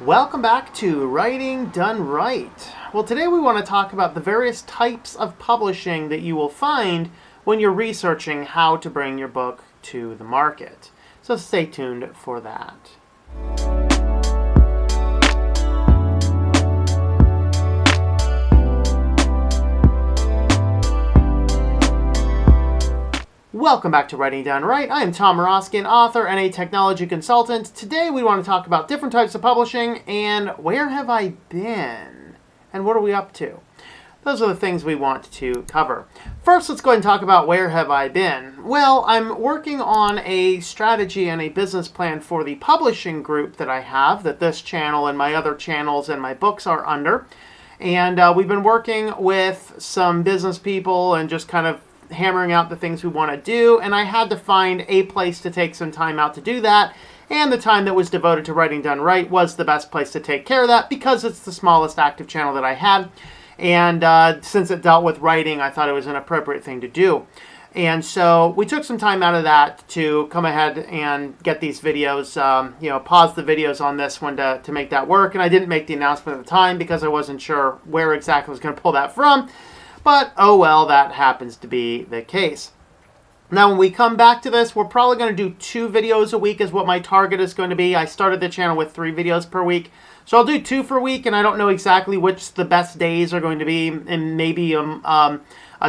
Welcome back to Writing Done Right. Well, today we want to talk about the various types of publishing that you will find when you're researching how to bring your book to the market. So stay tuned for that. Welcome back to Writing Done Right. I am Tom Moroskin, author and a technology consultant. Today we want to talk about different types of publishing and where have I been and what are we up to. Those are the things we want to cover. First, let's go ahead and talk about where have I been. Well, I'm working on a strategy and a business plan for the publishing group that I have, that this channel and my other channels and my books are under. And we've been working with some business people and just kind of hammering out the things we want to do, and I had to find a place to take some time out to do that, and the time that was devoted to Writing Done Right was the best place to take care of that because it's the smallest active channel that I had, and since it dealt with writing, I thought it was an appropriate thing to do. And so we took some time out of that to come ahead and get these videos, pause the videos on this one to make that work, and I didn't make the announcement at the time because I wasn't sure where exactly I was going to pull that from. But, oh well, that happens to be the case. Now, when we come back to this, we're probably going to do 2 videos a week is what my target is going to be. I started the channel with 3 videos per week. So I'll do 2 per week, and I don't know exactly which the best days are going to be. And maybe a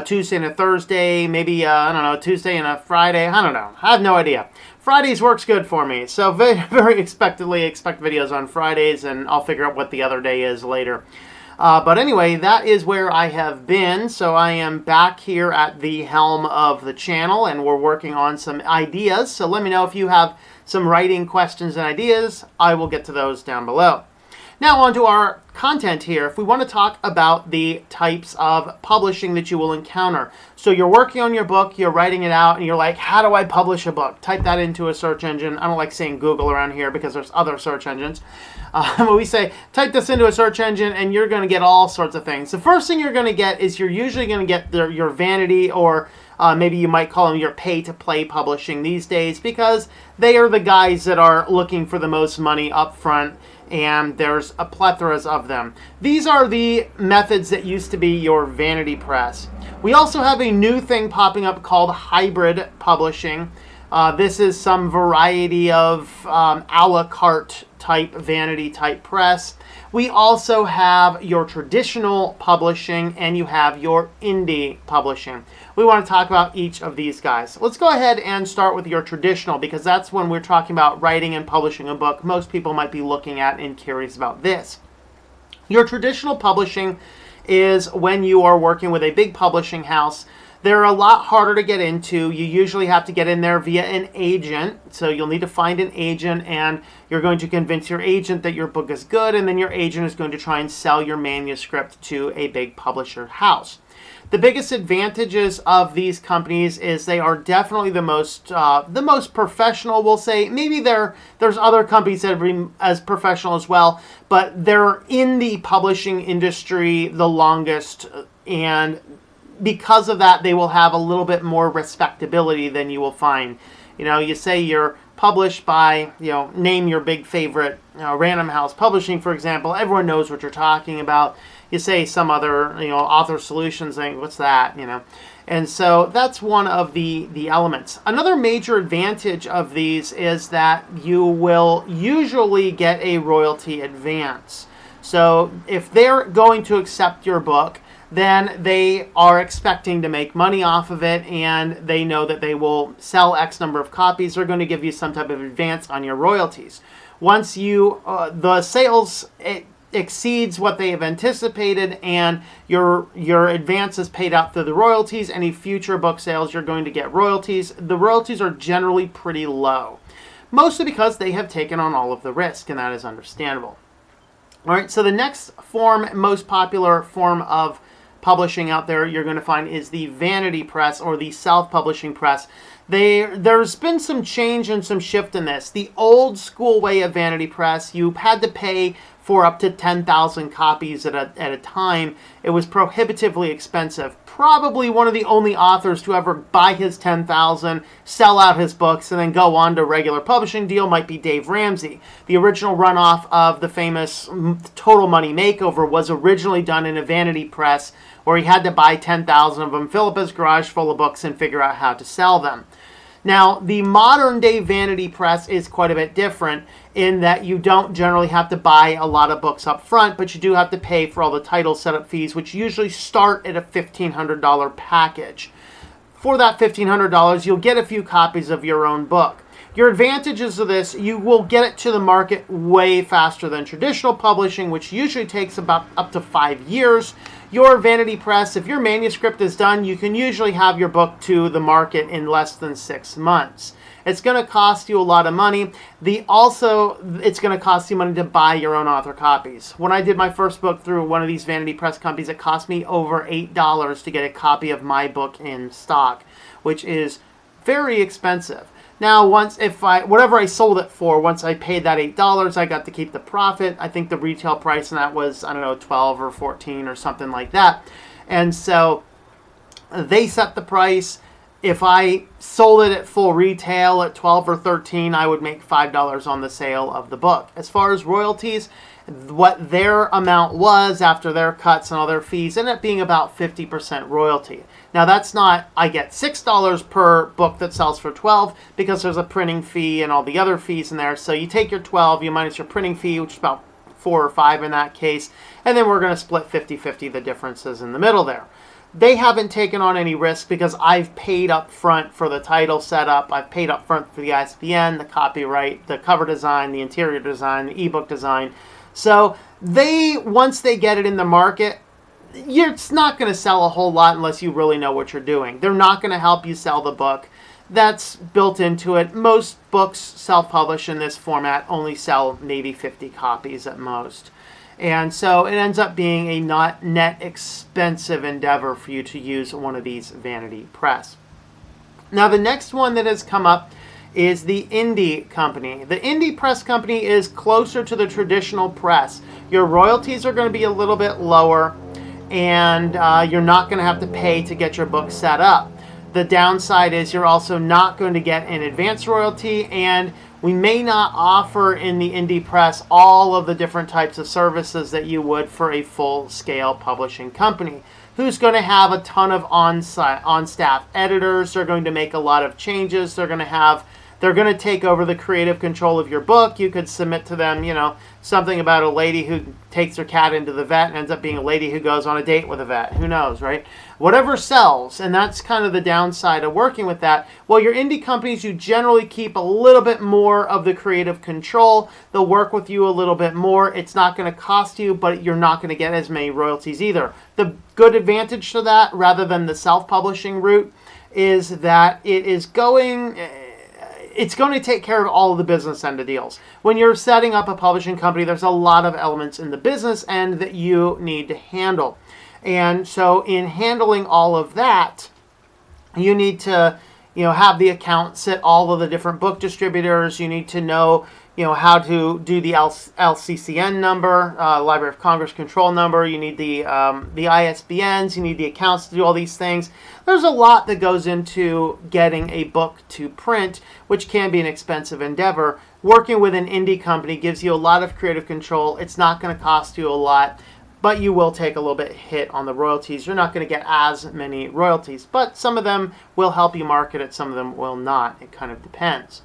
Tuesday and a Thursday, maybe, a Tuesday and a Friday. I don't know. I have no idea. Fridays works good for me. So very expectantly expect videos on Fridays, and I'll figure out what the other day is later. But anyway, that is where I have been. So I am back here at the helm of the channel, and we're working on some ideas. So let me know if you have some writing questions and ideas. I will get to those down below. Now on to our content here. If we want to talk about the types of publishing that you will encounter. So you're working on your book, you're writing it out, and you're like, how do I publish a book? Type that into a search engine. I don't like saying Google around here because there's other search engines. But we say, type this into a search engine and you're going to get all sorts of things. The first thing you're going to get is you're usually going to get your Vanity, or maybe you might call them your pay-to-play publishing these days, because they are the guys that are looking for the most money up front, and there's a plethora of them. These are the methods that used to be your vanity press. We also have a new thing popping up called hybrid publishing. This is some variety of a la carte type vanity type press. We also have your traditional publishing, and you have your indie publishing. We want to talk about each of these guys. Let's go ahead and start with your traditional, because that's when we're talking about writing and publishing a book. Most people might be looking at and curious about this. Your traditional publishing is when you are working with a big publishing house. They're a lot harder to get into. You usually have to get in there via an agent. So you'll need to find an agent, and you're going to convince your agent that your book is good, and then your agent is going to try and sell your manuscript to a big publisher house. The biggest advantages of these companies is they are definitely the most professional, we'll say. Maybe there's other companies that are as professional as well, but they're in the publishing industry the longest, and because of that, they will have a little bit more respectability than you will find. You say you're published by, name your big favorite, Random House Publishing, for example. Everyone knows what you're talking about. You say some other, Author Solutions thing, what's that, And so that's one of the elements. Another major advantage of these is that you will usually get a royalty advance. So if they're going to accept your book, then they are expecting to make money off of it, and they know that they will sell X number of copies. They're going to give you some type of advance on your royalties. Once the sales exceeds what they have anticipated, and your advance is paid out through the royalties, any future book sales, you're going to get royalties. The royalties are generally pretty low, mostly because they have taken on all of the risk, and that is understandable. All right, so the next most popular form of publishing out there you're going to find is the vanity press, or the self-publishing press. There's been some change and some shift in this. The old school way of vanity press, you had to pay for up to 10,000 copies at a time. It was prohibitively expensive. Probably one of the only authors to ever buy his 10,000, sell out his books, and then go on to a regular publishing deal might be Dave Ramsey. The original runoff of the famous Total Money Makeover was originally done in a vanity press where he had to buy 10,000 of them, fill up his garage full of books, and figure out how to sell them. Now, the modern day vanity press is quite a bit different in that you don't generally have to buy a lot of books up front, but you do have to pay for all the title setup fees, which usually start at a $1,500 package. For that $1,500, you'll get a few copies of your own book. Your advantages of this, you will get it to the market way faster than traditional publishing, which usually takes about up to 5 years. Your vanity press, if your manuscript is done, you can usually have your book to the market in less than 6 months. It's going to cost you a lot of money. It's going to cost you money to buy your own author copies. When I did my first book through one of these vanity press companies, it cost me over $8 to get a copy of my book in stock, which is very expensive. Now, whatever I sold it for, once I paid that $8, I got to keep the profit. I think the retail price on that was, I don't know, 12 or 14 or something like that. And so they set the price. If I sold it at full retail at 12 or 13, I would make $5 on the sale of the book. As far as royalties, what their amount was after their cuts and all their fees ended up being about 50% royalty. Now that's not, I get $6 per book that sells for 12 because there's a printing fee and all the other fees in there. So you take your 12, you minus your printing fee, which is about 4 or 5 in that case, and then we're going to split 50-50 the differences in the middle there. They haven't taken on any risk because I've paid up front for the title setup. I've paid up front for the ISBN, the copyright, the cover design, the interior design, the ebook design. So once they get it in the market, it's not going to sell a whole lot unless you really know what you're doing. They're not going to help you sell the book. That's built into it. Most books self-published in this format only sell maybe 50 copies at most. And so it ends up being a not net expensive endeavor for you to use one of these vanity press. Now the next one that has come up is the indie company. The indie press company is closer to the traditional press. Your royalties are going to be a little bit lower, and you're not going to have to pay to get your book set up. The downside is you're also not going to get an advance royalty, and we may not offer in the indie press all of the different types of services that you would for a full-scale publishing company, who's going to have a ton of on-staff editors. They're going to make a lot of changes. They're going to take over the creative control of your book. You could submit to them, something about a lady who takes her cat into the vet and ends up being a lady who goes on a date with a vet. Who knows, right? Whatever sells, and that's kind of the downside of working with that. Well, your indie companies, you generally keep a little bit more of the creative control. They'll work with you a little bit more. It's not going to cost you, but you're not going to get as many royalties either. The good advantage to that, rather than the self-publishing route, is that it's going to take care of all of the business end of deals. When you're setting up a publishing company, there's a lot of elements in the business end that you need to handle. And so in handling all of that, you need to, have the accounts at all of the different book distributors. You need to know, how to do the LCCN number, Library of Congress control number. You need the ISBNs. You need the accounts to do all these things. There's a lot that goes into getting a book to print, which can be an expensive endeavor. Working with an indie company gives you a lot of creative control. It's not going to cost you a lot, but you will take a little bit hit on the royalties. You're not going to get as many royalties, but some of them will help you market it. Some of them will not. It kind of depends.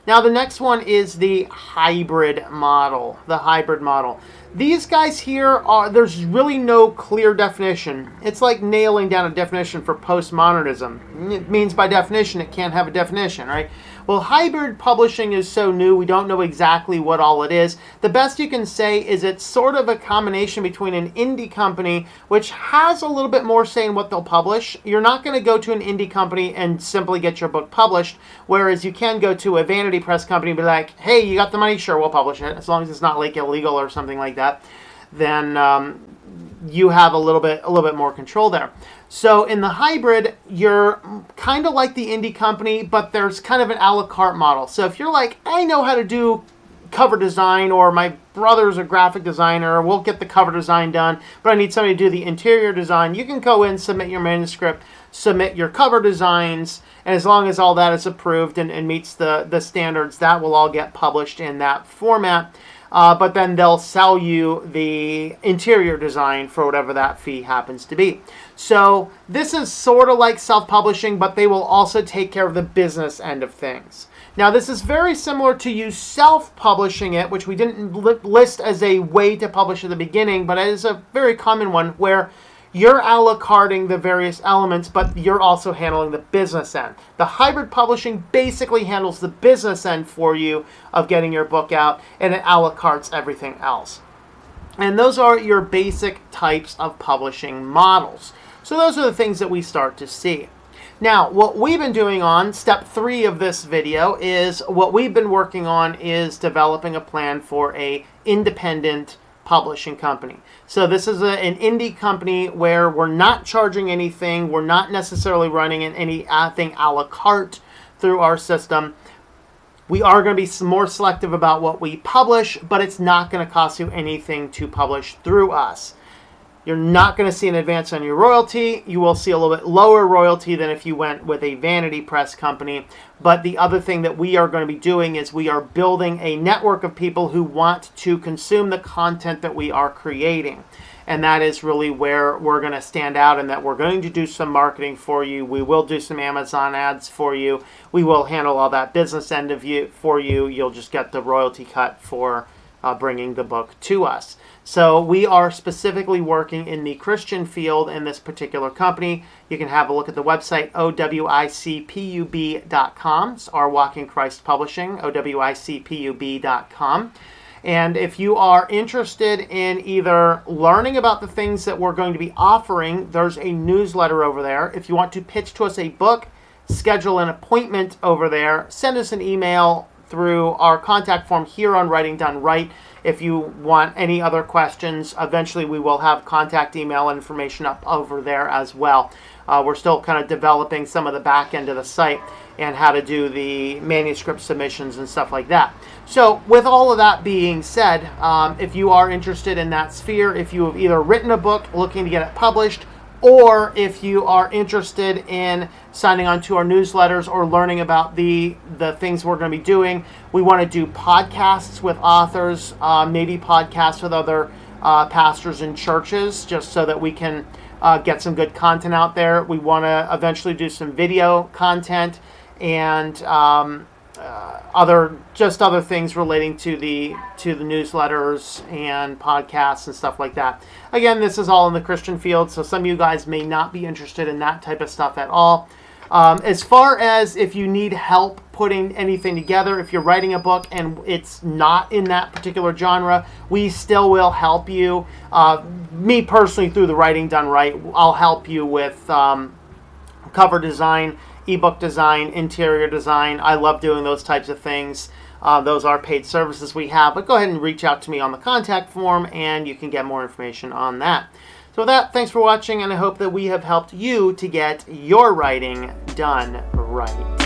Now, the next one is the hybrid model. The hybrid model. These guys here there's really no clear definition. It's like nailing down a definition for postmodernism. It means by definition it can't have a definition, right? Well, hybrid publishing is so new, we don't know exactly what all it is. The best you can say is it's sort of a combination between an indie company, which has a little bit more say in what they'll publish. You're not going to go to an indie company and simply get your book published, whereas you can go to a vanity press company and be like, hey, you got the money? Sure, we'll publish it, as long as it's not like illegal or something like that. Then you have a little bit more control there. So in the hybrid, you're kind of like the indie company, but there's kind of an a la carte model. So if you're like, I know how to do cover design, or my brother's a graphic designer, we'll get the cover design done, but I need somebody to do the interior design. You can go in, submit your manuscript, submit your cover designs, and as long as all that is approved and meets the standards, that will all get published in that format. But then they'll sell you the interior design for whatever that fee happens to be. So this is sort of like self-publishing, but they will also take care of the business end of things. Now, this is very similar to you self-publishing it, which we didn't list as a way to publish at the beginning, but it is a very common one where you're a la carting the various elements, but you're also handling the business end. The hybrid publishing basically handles the business end for you of getting your book out, and it a la cartes everything else. And those are your basic types of publishing models. So those are the things that we start to see. Now, what we've been doing on step 3 of this video is what we've been working on is developing a plan for a independent publishing company. So this is an indie company where we're not charging anything. We're not necessarily running anything a la carte through our system. We are going to be more selective about what we publish, but it's not going to cost you anything to publish through us. You're not going to see an advance on your royalty. You will see a little bit lower royalty than if you went with a vanity press company. But the other thing that we are going to be doing is we are building a network of people who want to consume the content that we are creating. And that is really where we're going to stand out, and that we're going to do some marketing for you. We will do some Amazon ads for you. We will handle all that business end of you for you. You'll just get the royalty cut for bringing the book to us. So we are specifically working in the Christian field in this particular company. You can have a look at the website, owicpub.com. It's Our Walk in Christ Publishing, owicpub.com. And if you are interested in either learning about the things that we're going to be offering, there's a newsletter over there. If you want to pitch to us a book, schedule an appointment over there, send us an email through our contact form here on Writing Done Right. If you want any other questions, eventually we will have contact email information up over there as well. We're still kind of developing some of the back end of the site and how to do the manuscript submissions and stuff like that. So with all of that being said, if you are interested in that sphere, if you have either written a book looking to get it published, or if you are interested in signing on to our newsletters or learning about the things we're going to be doing, we want to do podcasts with authors, maybe podcasts with other pastors in churches, just so that we can get some good content out there. We want to eventually do some video content and other things relating to the newsletters and podcasts and stuff like that. Again, this is all in the Christian field, so some of you guys may not be interested in that type of stuff at all. As far as if you need help putting anything together, if you're writing a book and it's not in that particular genre, we still will help you. Me personally, through the Writing Done Right, I'll help you with cover design, ebook design, interior design. I love doing those types of things. Those are paid services we have, but go ahead and reach out to me on the contact form and you can get more information on that. So with that, thanks for watching, and I hope that we have helped you to get your writing done right.